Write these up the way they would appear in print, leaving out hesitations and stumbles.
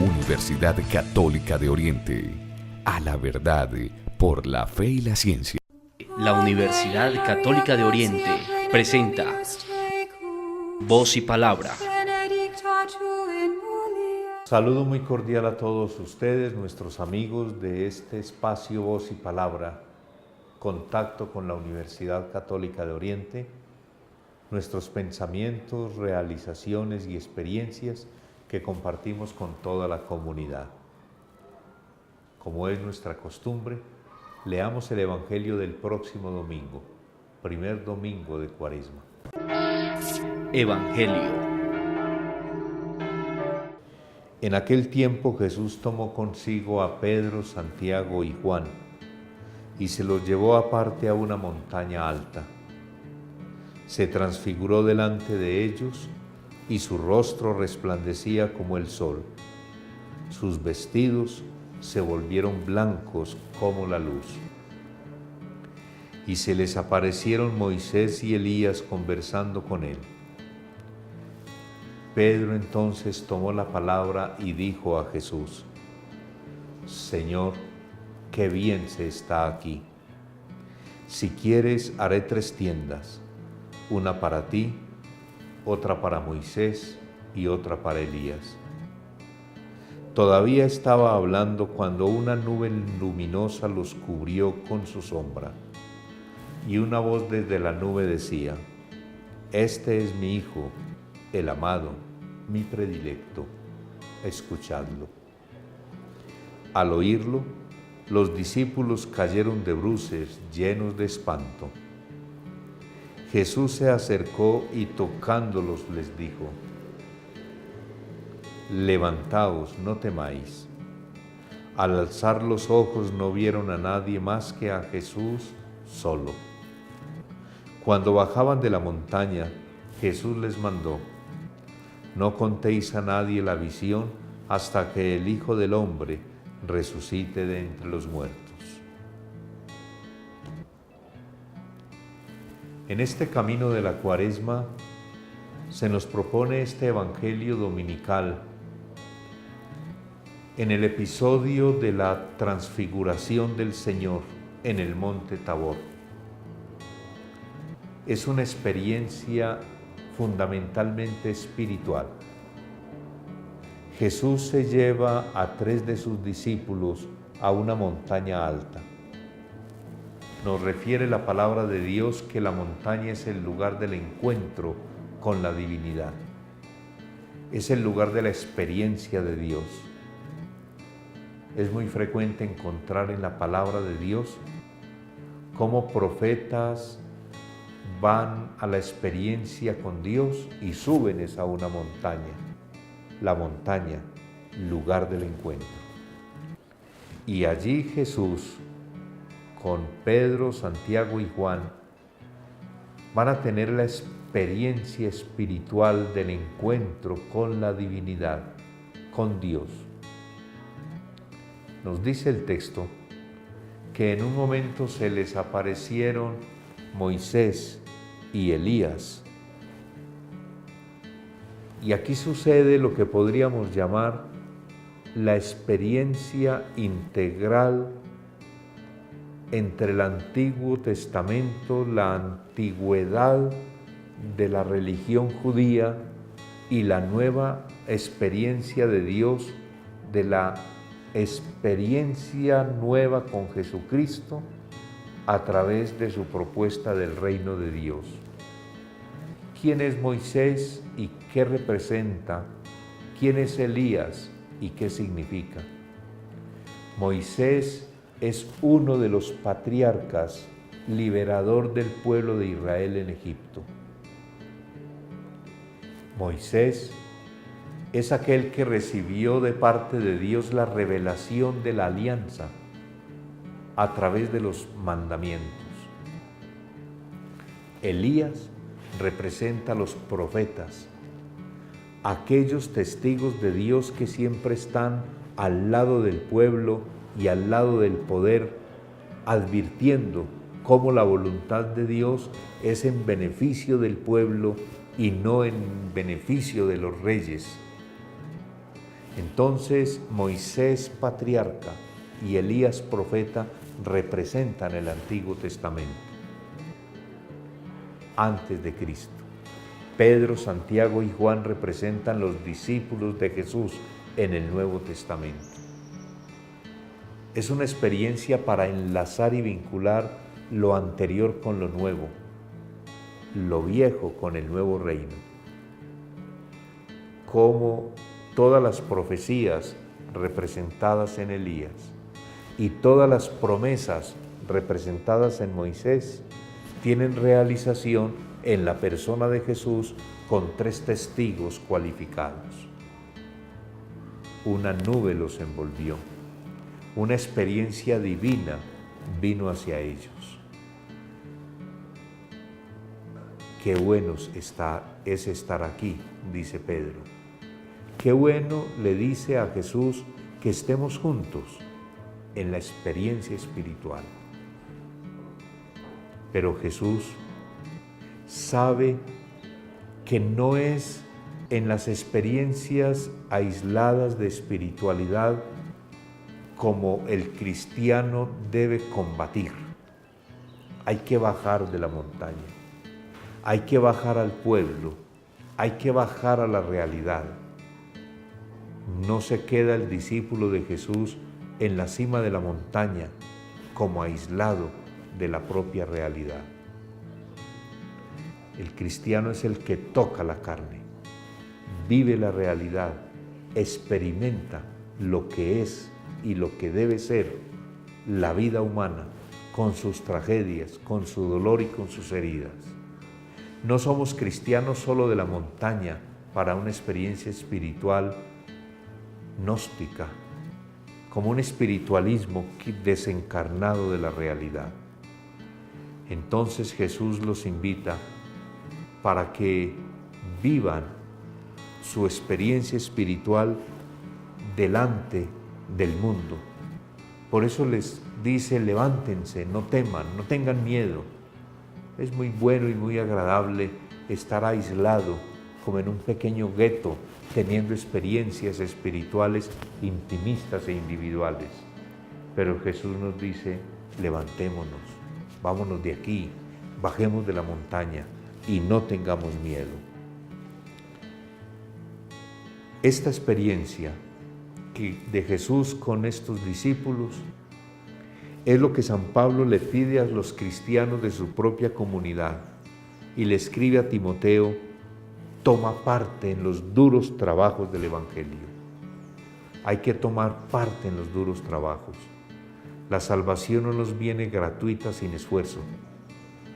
Universidad Católica de Oriente. A la verdad, por la fe y la ciencia. La Universidad Católica de Oriente presenta Voz y Palabra. Saludo muy cordial a todos ustedes, nuestros amigos de este espacio Voz y Palabra, contacto con la Universidad Católica de Oriente, nuestros pensamientos, realizaciones y experiencias que compartimos con toda la comunidad. Como es nuestra costumbre, leamos el Evangelio del próximo domingo, primer domingo de Cuaresma. Evangelio. En aquel tiempo Jesús tomó consigo a Pedro, Santiago y Juan y se los llevó aparte a una montaña alta. Se transfiguró delante de ellos y su rostro resplandecía como el sol. Sus vestidos se volvieron blancos como la luz. Y se les aparecieron Moisés y Elías conversando con él. Pedro entonces tomó la palabra y dijo a Jesús: Señor, qué bien se está aquí. Si quieres, haré 3 tiendas, una para ti, otra para Moisés y otra para Elías. Todavía estaba hablando cuando una nube luminosa los cubrió con su sombra, y una voz desde la nube decía: Este es mi Hijo, el amado, mi predilecto, escuchadlo. Al oírlo, los discípulos cayeron de bruces, llenos de espanto. Jesús se acercó y tocándolos les dijo: Levantaos, no temáis. Al alzar los ojos no vieron a nadie más que a Jesús solo. Cuando bajaban de la montaña, Jesús les mandó: No contéis a nadie la visión hasta que el Hijo del Hombre resucite de entre los muertos. En este camino de la Cuaresma se nos propone este Evangelio dominical en el episodio de la transfiguración del Señor en el monte Tabor. Es una experiencia fundamentalmente espiritual. Jesús se lleva a 3 de sus discípulos a una montaña alta. Nos refiere la palabra de Dios que la montaña es el lugar del encuentro con la divinidad. Es el lugar de la experiencia de Dios. Es muy frecuente encontrar en la palabra de Dios cómo profetas van a la experiencia con Dios y suben a una montaña. La montaña, lugar del encuentro. Y allí Jesús, con Pedro, Santiago y Juan, van a tener la experiencia espiritual del encuentro con la divinidad, con Dios. Nos dice el texto que en un momento se les aparecieron Moisés y Elías. Y aquí sucede lo que podríamos llamar la experiencia integral entre el Antiguo Testamento, la antigüedad de la religión judía y la nueva experiencia de Dios, de la experiencia nueva con Jesucristo a través de su propuesta del reino de Dios. ¿Quién es Moisés y qué representa? ¿Quién es Elías y qué significa? Moisés es uno de los patriarcas, liberador del pueblo de Israel en Egipto. Moisés es aquel que recibió de parte de Dios la revelación de la alianza a través de los mandamientos. Elías representa a los profetas, aquellos testigos de Dios que siempre están al lado del pueblo y al lado del poder, advirtiendo cómo la voluntad de Dios es en beneficio del pueblo y no en beneficio de los reyes. Entonces Moisés patriarca y Elías profeta representan el Antiguo Testamento, antes de Cristo. Pedro, Santiago y Juan representan los discípulos de Jesús en el Nuevo Testamento. Es una experiencia para enlazar y vincular lo anterior con lo nuevo, lo viejo con el nuevo reino. Como todas las profecías representadas en Elías y todas las promesas representadas en Moisés tienen realización en la persona de Jesús con 3 testigos cualificados. Una nube los envolvió, una experiencia divina vino hacia ellos. Qué bueno es estar aquí, dice Pedro. Qué bueno le dice a Jesús que estemos juntos en la experiencia espiritual. Pero Jesús sabe que no es en las experiencias aisladas de espiritualidad como el cristiano debe combatir. Hay que bajar de la montaña, hay que bajar al pueblo, hay que bajar a la realidad. No se queda el discípulo de Jesús en la cima de la montaña como aislado de la propia realidad. El cristiano es el que toca la carne, vive la realidad, experimenta lo que es y lo que debe ser la vida humana, con sus tragedias, con su dolor y con sus heridas. No somos cristianos solo de la montaña para una experiencia espiritual gnóstica, como un espiritualismo desencarnado de la realidad. Entonces Jesús los invita para que vivan su experiencia espiritual delante del mundo. Por eso les dice: levántense, no teman, no tengan miedo. Es muy bueno y muy agradable estar aislado, como en un pequeño gueto, teniendo experiencias espirituales intimistas e individuales. Pero Jesús nos dice: levantémonos, vámonos de aquí, bajemos de la montaña y no tengamos miedo. Esta experiencia de Jesús con estos discípulos es lo que San Pablo le pide a los cristianos de su propia comunidad y le escribe a Timoteo: toma parte en los duros trabajos del Evangelio. Hay que tomar parte en los duros trabajos. La salvación no nos viene gratuita sin esfuerzo.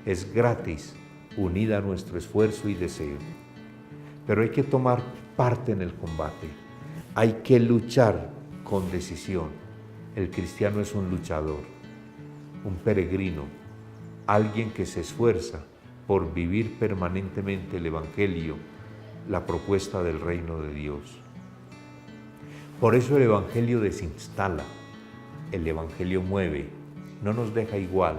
Es gratis, unida a nuestro esfuerzo y deseo. Pero hay que tomar parte en el combate. Hay que luchar con decisión. El cristiano es un luchador, un peregrino, alguien que se esfuerza por vivir permanentemente el Evangelio, la propuesta del reino de Dios. Por eso el Evangelio desinstala, el Evangelio mueve, no nos deja igual.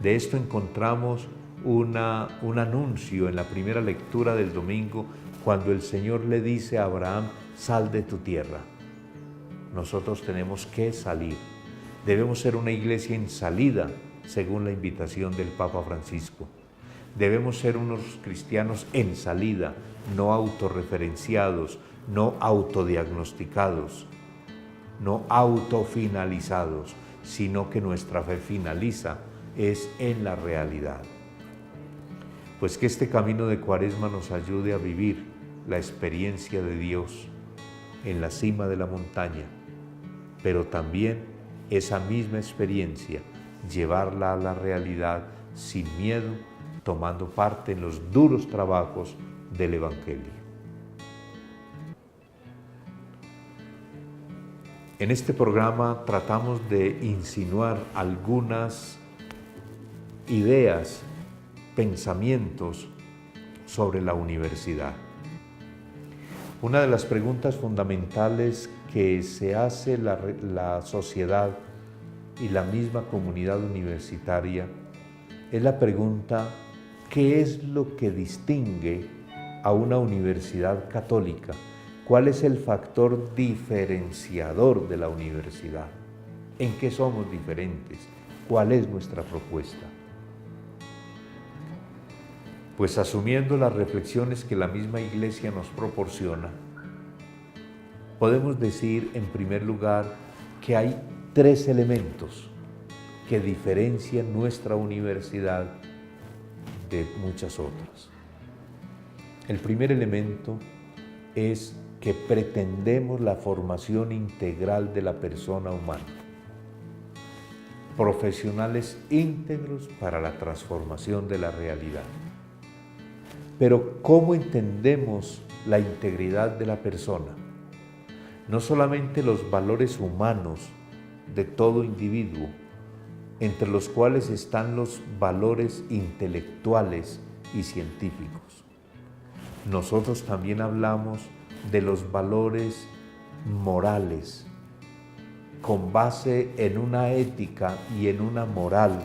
De esto encontramos un anuncio en la primera lectura del domingo, cuando el Señor le dice a Abraham: sal de tu tierra. Nosotros tenemos que salir. Debemos ser una iglesia en salida, según la invitación del Papa Francisco. Debemos ser unos cristianos en salida, no autorreferenciados, no autodiagnosticados, no autofinalizados, sino que nuestra fe finaliza es en la realidad. Pues que este camino de Cuaresma nos ayude a vivir la experiencia de Dios en la cima de la montaña, pero también esa misma experiencia llevarla a la realidad sin miedo, tomando parte en los duros trabajos del Evangelio. En este programa tratamos de insinuar algunas ideas, pensamientos sobre la universidad. Una de las preguntas fundamentales que se hace la sociedad y la misma comunidad universitaria es la pregunta: ¿qué es lo que distingue a una universidad católica? ¿Cuál es el factor diferenciador de la universidad? ¿En qué somos diferentes? ¿Cuál es nuestra propuesta? Pues asumiendo las reflexiones que la misma Iglesia nos proporciona, podemos decir en primer lugar que hay 3 elementos que diferencian nuestra universidad de muchas otras. El primer elemento es que pretendemos la formación integral de la persona humana, profesionales íntegros para la transformación de la realidad. Pero ¿cómo entendemos la integridad de la persona? No solamente los valores humanos de todo individuo, entre los cuales están los valores intelectuales y científicos. Nosotros también hablamos de los valores morales, con base en una ética y en una moral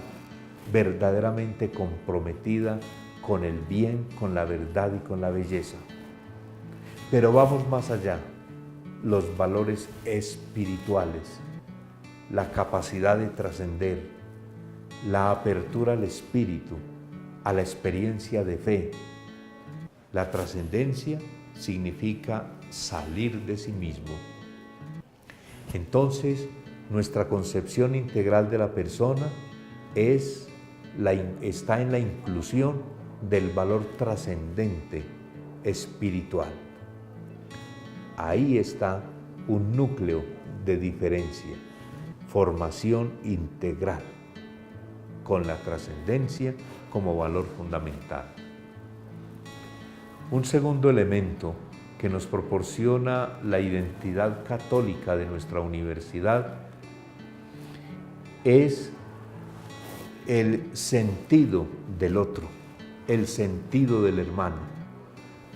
verdaderamente comprometida con el bien, con la verdad y con la belleza. Pero vamos más allá, los valores espirituales, la capacidad de trascender, la apertura al espíritu, a la experiencia de fe. La trascendencia significa salir de sí mismo. Entonces, nuestra concepción integral de la persona está en la inclusión del valor trascendente espiritual. Ahí está un núcleo de diferencia, formación integral, con la trascendencia como valor fundamental. Un segundo elemento que nos proporciona la identidad católica de nuestra universidad es el sentido del otro, el sentido del hermano,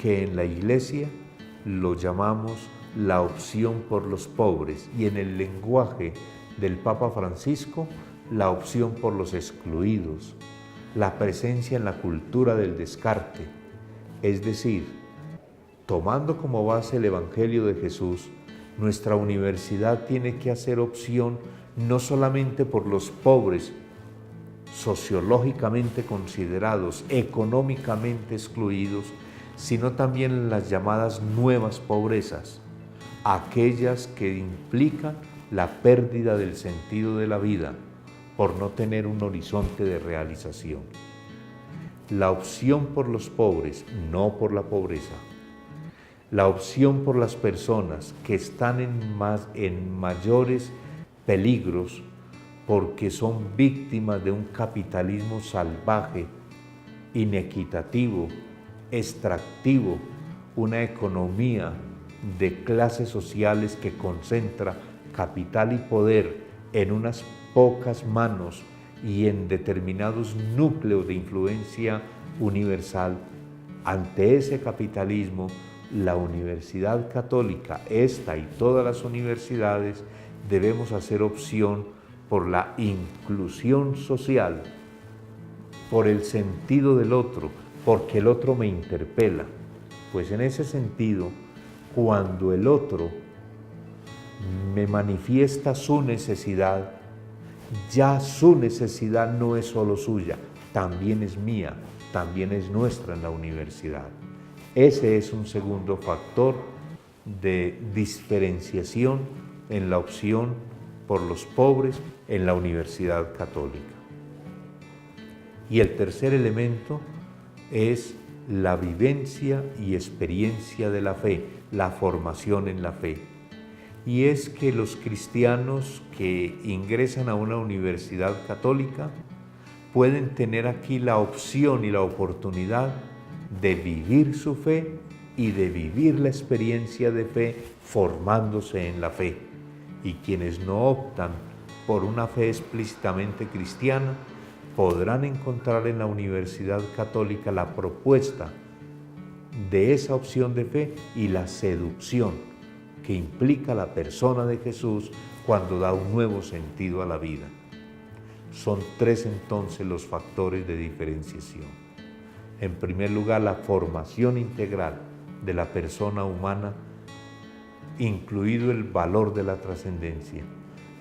que en la Iglesia lo llamamos la opción por los pobres y en el lenguaje del Papa Francisco la opción por los excluidos, la presencia en la cultura del descarte, es decir, tomando como base el Evangelio de Jesús, nuestra universidad tiene que hacer opción no solamente por los pobres, sociológicamente considerados, económicamente excluidos, sino también en las llamadas nuevas pobrezas, aquellas que implican la pérdida del sentido de la vida por no tener un horizonte de realización. La opción por los pobres, no por la pobreza. La opción por las personas que están en mayores peligros porque son víctimas de un capitalismo salvaje, inequitativo, extractivo, una economía de clases sociales que concentra capital y poder en unas pocas manos y en determinados núcleos de influencia universal. Ante ese capitalismo, la Universidad Católica, esta y todas las universidades, debemos hacer opción por la inclusión social, por el sentido del otro, porque el otro me interpela. Pues en ese sentido, cuando el otro me manifiesta su necesidad, ya su necesidad no es solo suya, también es mía, también es nuestra en la universidad. Ese es un segundo factor de diferenciación en la opción por los pobres en la Universidad Católica. Y el tercer elemento es la vivencia y experiencia de la fe, la formación en la fe. Y es que los cristianos que ingresan a una universidad católica pueden tener aquí la opción y la oportunidad de vivir su fe y de vivir la experiencia de fe formándose en la fe. Y quienes no optan por una fe explícitamente cristiana podrán encontrar en la Universidad Católica la propuesta de esa opción de fe y la seducción que implica la persona de Jesús cuando da un nuevo sentido a la vida. Son 3 entonces los factores de diferenciación. En primer lugar, la formación integral de la persona humana incluido el valor de la trascendencia.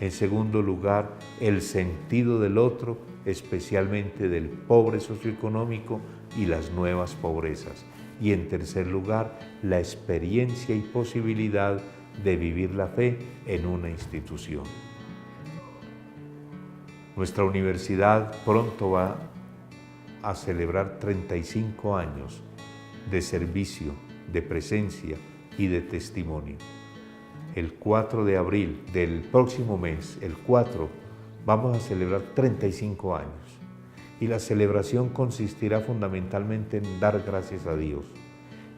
En segundo lugar, el sentido del otro, especialmente del pobre socioeconómico y las nuevas pobrezas. Y en tercer lugar, la experiencia y posibilidad de vivir la fe en una institución. Nuestra universidad pronto va a celebrar 35 años de servicio, de presencia y de testimonio. El 4 de abril del próximo mes, el 4, vamos a celebrar 35 años. Y la celebración consistirá fundamentalmente en dar gracias a Dios.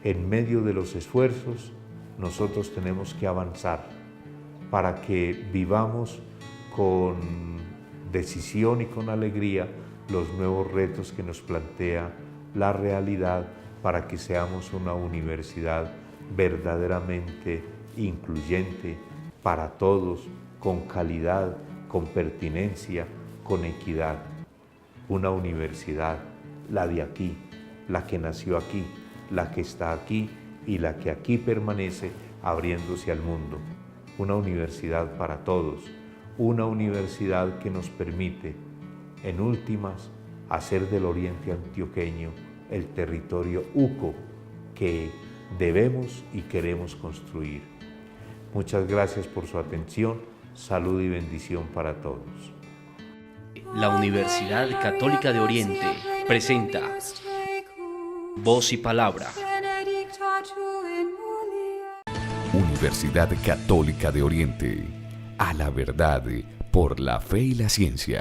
En medio de los esfuerzos, nosotros tenemos que avanzar para que vivamos con decisión y con alegría los nuevos retos que nos plantea la realidad para que seamos una universidad verdaderamente incluyente para todos, con calidad, con pertinencia, con equidad. Una universidad, la de aquí, la que nació aquí, la que está aquí y la que aquí permanece abriéndose al mundo. Una universidad para todos, una universidad que nos permite, en últimas, hacer del oriente antioqueño el territorio UCO que debemos y queremos construir. Muchas gracias por su atención, salud y bendición para todos. La Universidad Católica de Oriente presenta Voz y Palabra. Universidad Católica de Oriente, a la verdad por la fe y la ciencia.